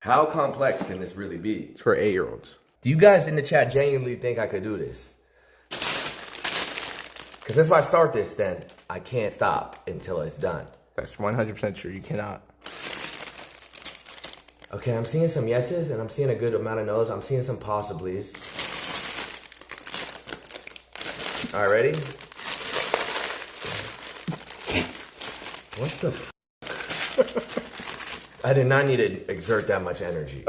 How complex can this really be? It's for 8-year-olds. Do you guys in the chat genuinely think I could do this? Because if I start this, then I can't stop until it's done. That's 100% true. You cannot. Okay, I'm seeing some yeses and I'm seeing a good amount of no's. I'm seeing some possiblies. All right, ready? What the f? I did not need to exert that much energy.